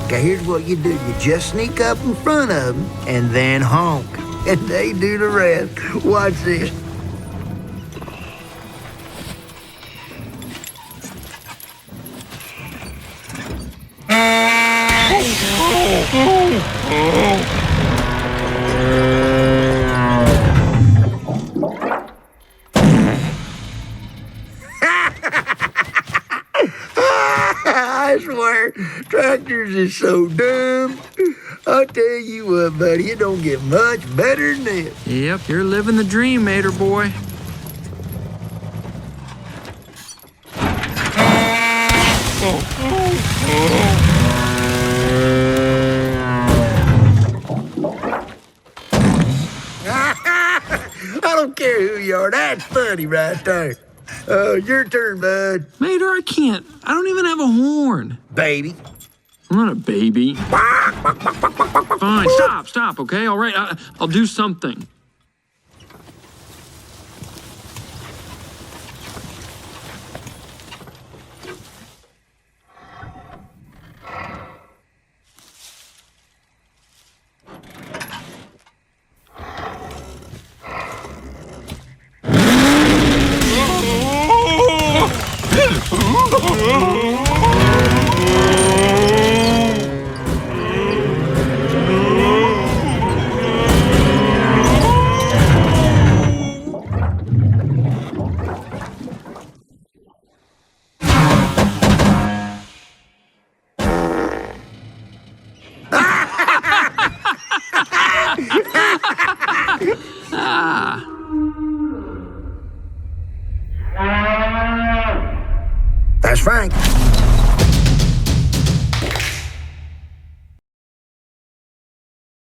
Okay, here's what you do. You just sneak up in front of them and then honk. And they do the rest. Watch this. I swear, tractors is so dumb. I'll tell you what, buddy, it don't get much better than this. Yep, you're living the dream, Mater boy. I don't care who you are. That's funny right there. Your turn, bud. Mater, I can't. I don't even have a horn. Baby. I'm not a baby. Fine, stop, okay? All right, I'll do something.